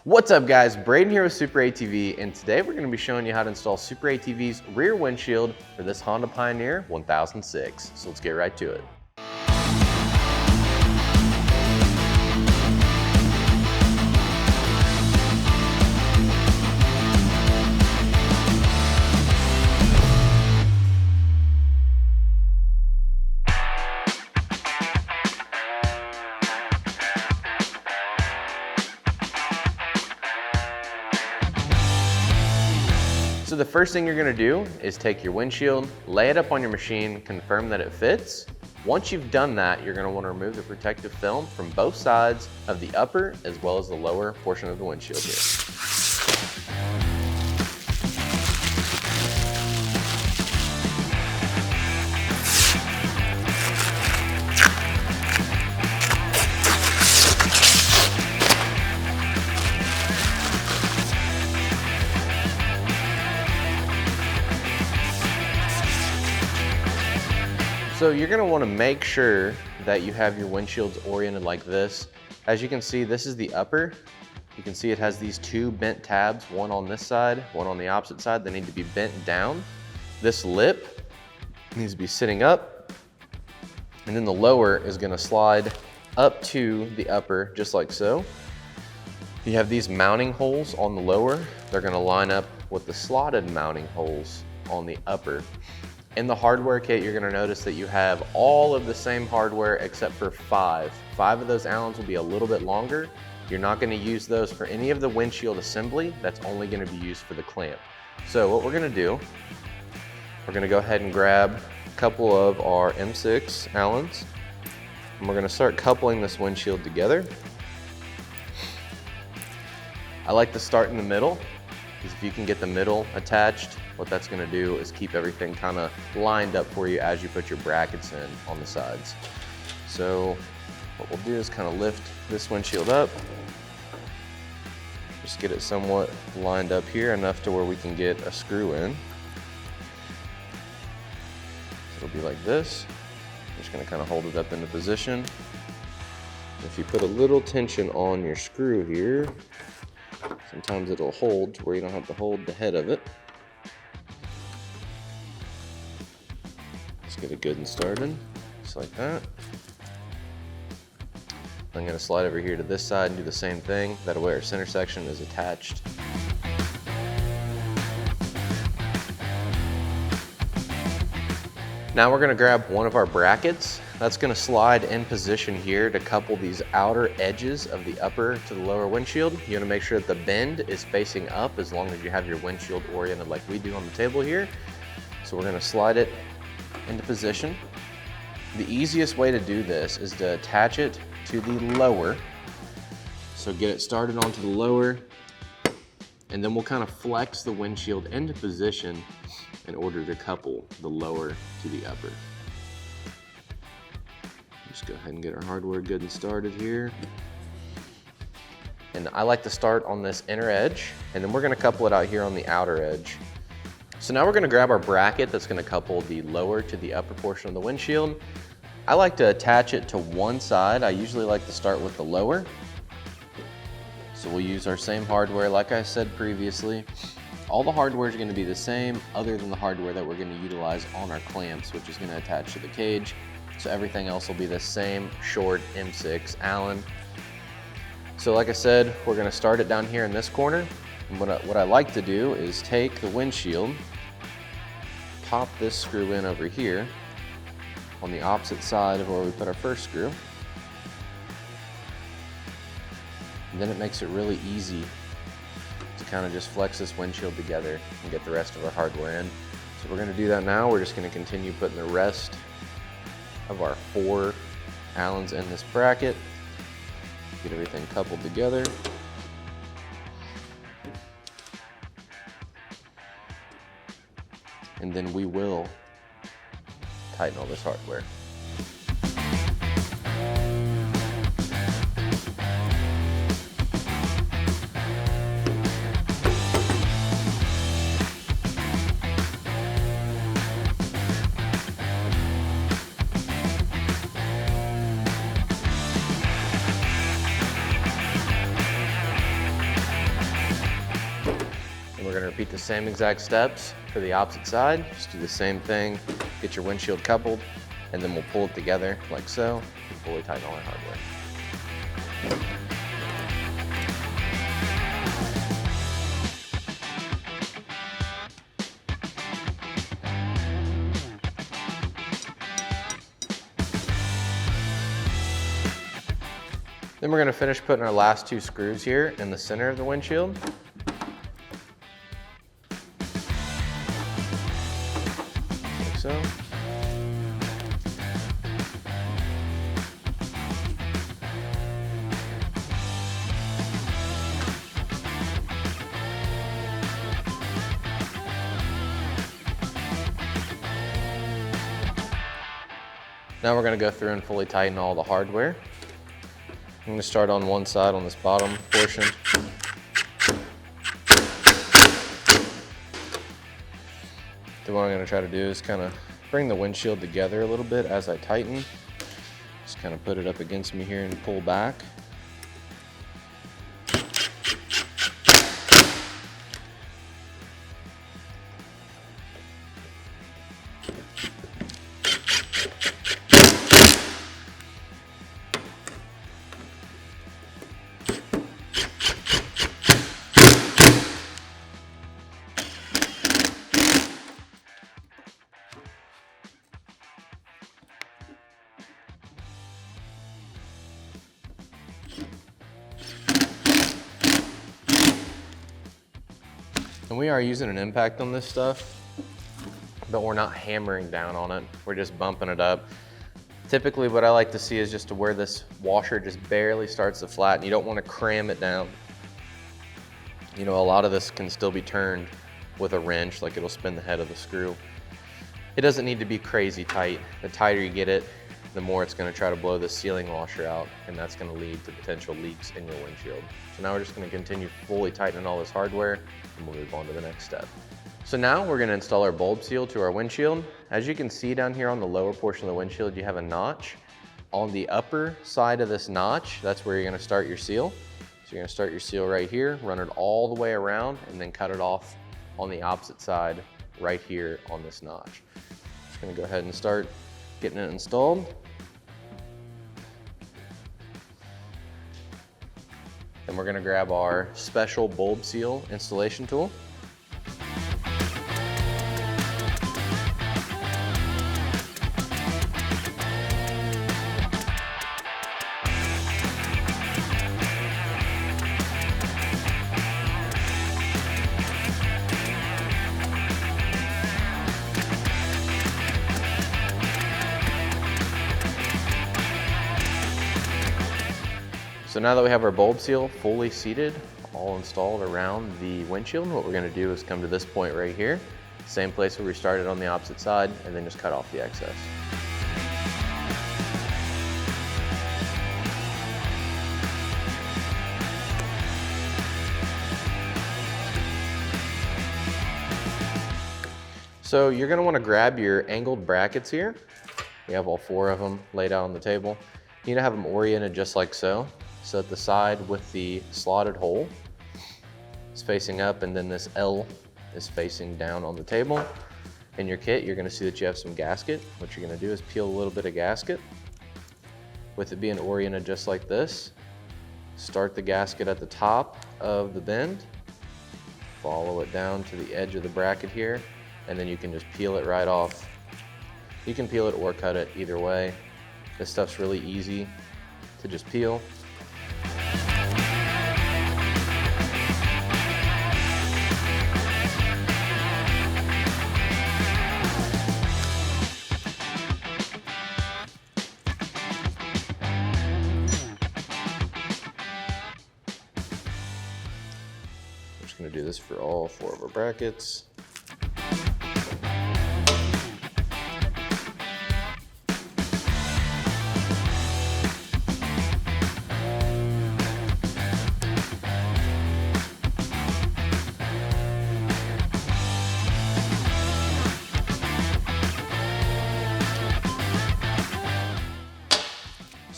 What's up guys, Braden here with SuperATV, and today we're going to be showing you how to install SuperATV's rear windshield for this Honda Pioneer 1006. So let's get right to it. So the first thing you're gonna do is take your windshield, lay it up on your machine, confirm that it fits. Once you've done that, you're gonna wanna remove the protective film from both sides of the upper as well as the lower portion of the windshield here. So you're gonna wanna make sure that you have your windshields oriented like this. As you can see, this is the upper. You can see it has these two bent tabs, one on this side, one on the opposite side. They need to be bent down. This lip needs to be sitting up, and then the lower is gonna slide up to the upper, just like so. You have these mounting holes on the lower. They're gonna line up with the slotted mounting holes on the upper. In the hardware kit, you're gonna notice that you have all of the same hardware except for five. Five of those Allens will be a little bit longer. You're not gonna use those for any of the windshield assembly. That's only gonna be used for the clamp. So what we're gonna do, we're gonna go ahead and grab a couple of our M6 Allens, and we're gonna start coupling this windshield together. I like to start in the middle, because if you can get the middle attached, what that's gonna do is keep everything kind of lined up for you as you put your brackets in on the sides. So what we'll do is kind of lift this windshield up, just get it somewhat lined up here, enough to where we can get a screw in. So it'll be like this. I'm just gonna kind of hold it up into position. If you put a little tension on your screw here, sometimes it'll hold to where you don't have to hold the head of it. Let's get it good and started, just like that. I'm gonna slide over here to this side and do the same thing. That way our center section is attached. Now we're gonna grab one of our brackets. That's gonna slide in position here to couple these outer edges of the upper to the lower windshield. You wanna make sure that the bend is facing up as long as you have your windshield oriented like we do on the table here. So we're gonna slide it into position. The easiest way to do this is to attach it to the lower. So get it started onto the lower, and then we'll kind of flex the windshield into position in order to couple the lower to the upper. Just go ahead and get our hardware good and started here. And I like to start on this inner edge, and then we're gonna couple it out here on the outer edge. So now we're gonna grab our bracket that's gonna couple the lower to the upper portion of the windshield. I like to attach it to one side. I usually like to start with the lower. So we'll use our same hardware like I said previously. All the hardware is gonna be the same other than the hardware that we're gonna utilize on our clamps, which is gonna attach to the cage. So everything else will be the same short M6 Allen. So like I said, we're gonna start it down here in this corner. And what I like to do is take the windshield, pop this screw in over here on the opposite side of where we put our first screw. And then it makes it really easy to kind of just flex this windshield together and get the rest of our hardware in. So we're gonna do that now. We're just gonna continue putting the rest of our 4 Allens in this bracket, get everything coupled together. And then we will tighten all this hardware. we're gonna repeat the same exact steps for the opposite side. Just do the same thing, get your windshield coupled, and then we'll pull it together like so, and fully tighten all our hardware. Then we're gonna finish putting our last 2 screws here in the center of the windshield. Like so. Now we're gonna go through and fully tighten all the hardware. I'm gonna start on one side on this bottom portion. Then what I'm gonna try to do is kind of bring the windshield together a little bit as I tighten. Just kind of put it up against me here and pull back. And we are using an impact on this stuff, but we're not hammering down on it. We're just bumping it up. Typically what I like to see is just to where this washer just barely starts to flatten. You don't want to cram it down. You know, a lot of this can still be turned with a wrench, like it'll spin the head of the screw. It doesn't need to be crazy tight. The tighter you get it, the more it's going to try to blow the sealing washer out, and that's going to lead to potential leaks in your windshield. So now we're just going to continue fully tightening all this hardware, and we'll move on to the next step. So now we're going to install our bulb seal to our windshield. As you can see down here on the lower portion of the windshield, you have a notch. On the upper side of this notch, that's where you're going to start your seal. So you're going to start your seal right here, run it all the way around, and then cut it off on the opposite side right here on this notch. Just going to go ahead and start getting it installed. Then we're going to grab our special bulb seal installation tool. So now that we have our bulb seal fully seated, all installed around the windshield, what we're going to do is come to this point right here, same place where we started on the opposite side, and then just cut off the excess. So you're going to want to grab your angled brackets here. We have all 4 of them laid out on the table. You need to have them oriented just like so. So that the side with the slotted hole is facing up, and then this L is facing down on the table. In your kit, you're going to see that you have some gasket. What you're going to do is peel a little bit of gasket. With it being oriented just like this, start the gasket at the top of the bend, follow it down to the edge of the bracket here, and then you can just peel it right off. You can peel it or cut it either way. This stuff's really easy to just peel. I'm just going to do this for all 4 of our brackets.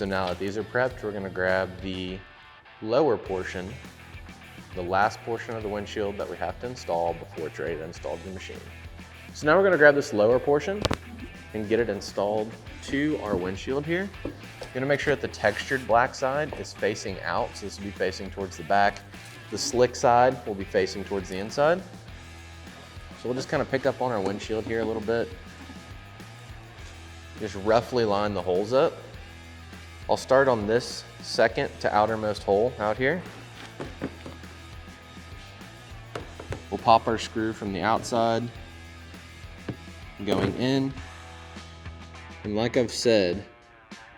So now that these are prepped, we're going to grab the lower portion the last portion of the windshield that we have to install before it's ready to install to the machine. So now we're gonna grab this lower portion and get it installed to our windshield here. You're gonna make sure that the textured black side is facing out, so this will be facing towards the back. The slick side will be facing towards the inside. So we'll just kind of pick up on our windshield here a little bit. Just roughly line the holes up. I'll start on this second to outermost hole out here. We'll pop our screw from the outside, going in. And like I've said,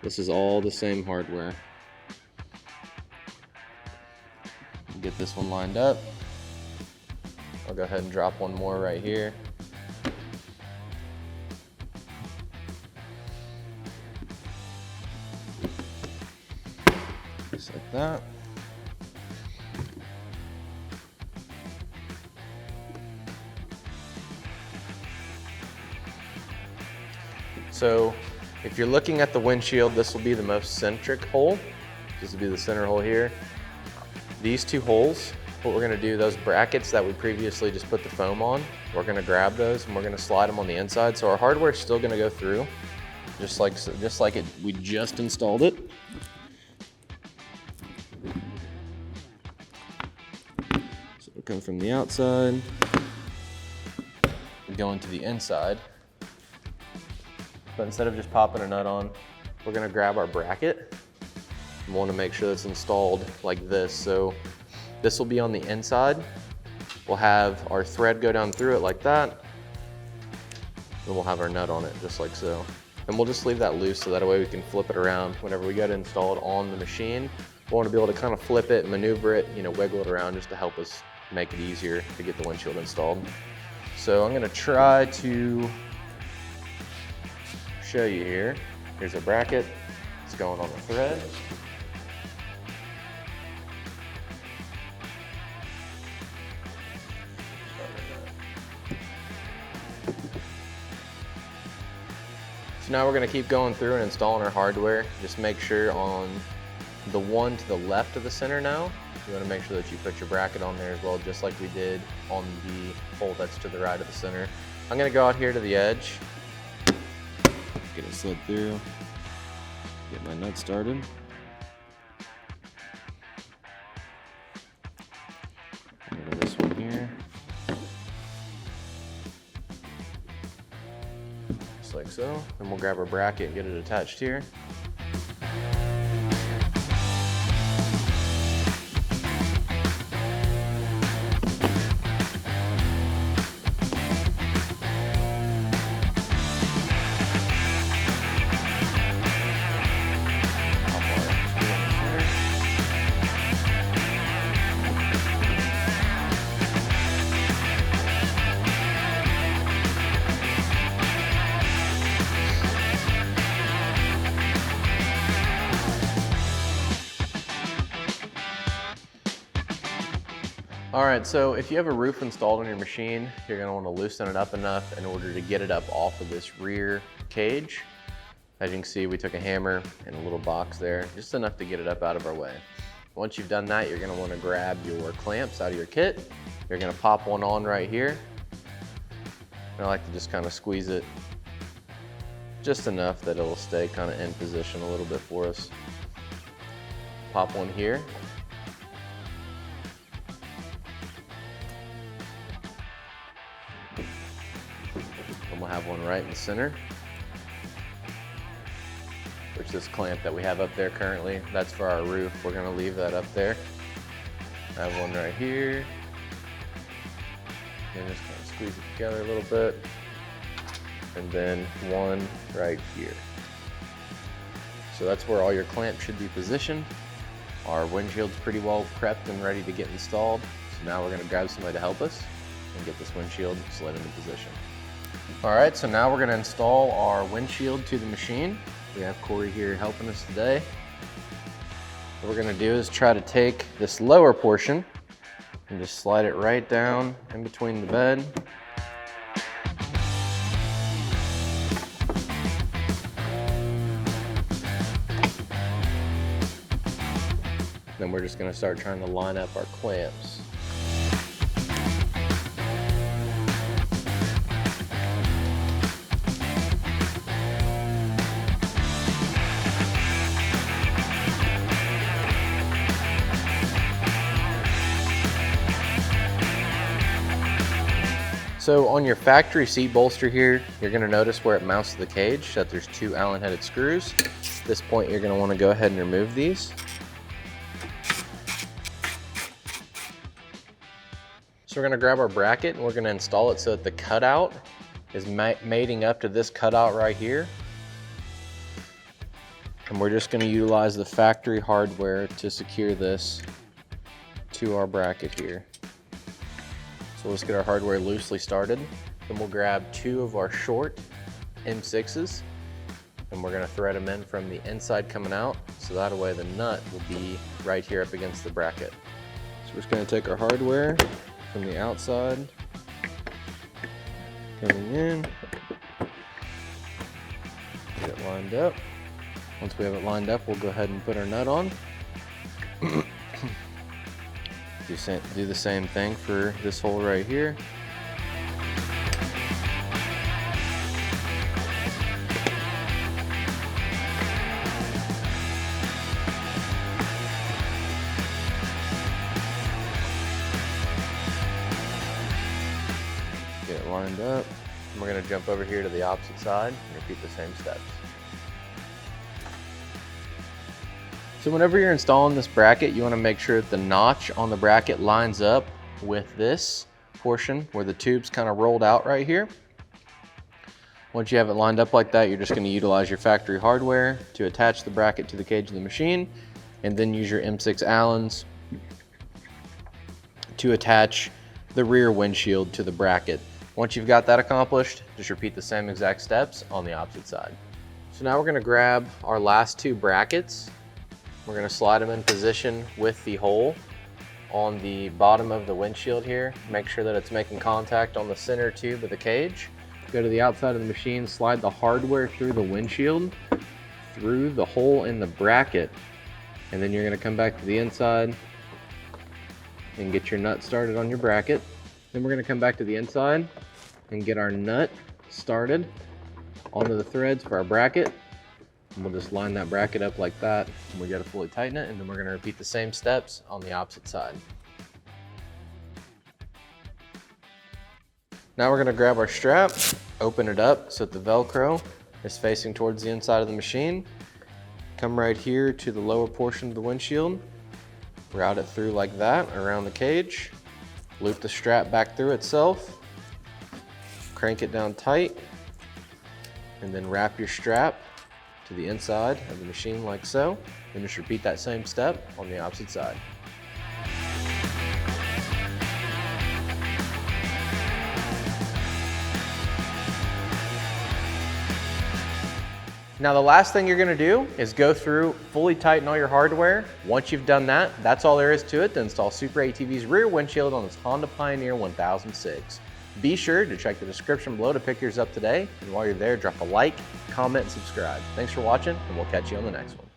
this is all the same hardware. Get this one lined up. I'll go ahead and drop one more right here. Just like that. So if you're looking at the windshield, this will be the most centric hole. This will be the center hole here. These two holes, what we're gonna do, those brackets that we previously just put the foam on, we're gonna grab those and we're gonna slide them on the inside. So our hardware is still gonna go through, just like we just installed it. So it'll come from the outside, go into the inside. But instead of just popping a nut on, we're gonna grab our bracket. We wanna make sure it's installed like this. So this will be on the inside. We'll have our thread go down through it like that. Then we'll have our nut on it, just like so. And we'll just leave that loose so that way we can flip it around whenever we get it installed on the machine. We wanna be able to kind of flip it, maneuver it, wiggle it around just to help us make it easier to get the windshield installed. So I'm gonna try to show you here. Here's a bracket. It's going on the thread. So now we're going to keep going through and installing our hardware. Just make sure on the one to the left of the center now, you want to make sure that you put your bracket on there as well, just like we did on the hole that's to the right of the center. I'm going to go out here to the edge. Get it slid through, get my nut started. Go to this one here. Just like so. Then we'll grab our bracket and get it attached here. All right, so if you have a roof installed on your machine, you're gonna wanna loosen it up enough in order to get it up off of this rear cage. As you can see, we took a hammer and a little box there, just enough to get it up out of our way. Once you've done that, you're gonna wanna grab your clamps out of your kit. You're gonna pop one on right here. And I like to just kind of squeeze it just enough that it'll stay kind of in position a little bit for us. Pop one here. And we'll have one right in the center, which this clamp that we have up there currently, that's for our roof. We're gonna leave that up there. I have one right here. And just kind of squeeze it together a little bit. And then one right here. So that's where all your clamps should be positioned. Our windshield's pretty well prepped and ready to get installed. So now we're gonna grab somebody to help us and get this windshield slid into position. All right, so now we're gonna install our windshield to the machine. We have Corey here helping us today. What we're gonna do is try to take this lower portion and just slide it right down in between the bed. Then we're just gonna start trying to line up our clamps. So on your factory seat bolster here, you're gonna notice where it mounts to the cage that there's 2 Allen headed screws. At this point, you're gonna wanna go ahead and remove these. So we're gonna grab our bracket and we're gonna install it so that the cutout is mating up to this cutout right here. And we're just gonna utilize the factory hardware to secure this to our bracket here. So let's get our hardware loosely started. Then we'll grab 2 of our short M6s and we're gonna thread them in from the inside coming out, so that way the nut will be right here up against the bracket. So we're just gonna take our hardware from the outside, coming in, get it lined up. Once we have it lined up, we'll go ahead and put our nut on. Do the same thing for this hole right here. Get it lined up. And we're going to jump over here to the opposite side and repeat the same steps. So whenever you're installing this bracket, you want to make sure that the notch on the bracket lines up with this portion where the tube's kind of rolled out right here. Once you have it lined up like that, you're just going to utilize your factory hardware to attach the bracket to the cage of the machine, and then use your M6 Allens to attach the rear windshield to the bracket. Once you've got that accomplished, just repeat the same exact steps on the opposite side. So now we're going to grab our last 2 brackets. We're going to slide them in position with the hole on the bottom of the windshield here. Make sure that it's making contact on the center tube of the cage. Go to the outside of the machine, slide the hardware through the windshield, through the hole in the bracket, and then you're going to come back to the inside and get your nut started on your bracket. Then we're going to come back to the inside and get our nut started onto the threads for our bracket. And we'll just line that bracket up like that, and we gotta fully tighten it, and then we're gonna repeat the same steps on the opposite side. Now we're gonna grab our strap, open it up so that the Velcro is facing towards the inside of the machine. Come right here to the lower portion of the windshield, route it through like that around the cage, loop the strap back through itself, crank it down tight, and then wrap your strap to the inside of the machine like so, and just repeat that same step on the opposite side. Now the last thing you're going to do is go through, fully tighten all your hardware. Once you've done that, that's all there is to it to install SuperATV's rear windshield on this Honda Pioneer 1006. Be sure to check the description below to pick yours up today, and while you're there, drop a like, comment, and subscribe. Thanks for watching, and we'll catch you on the next one.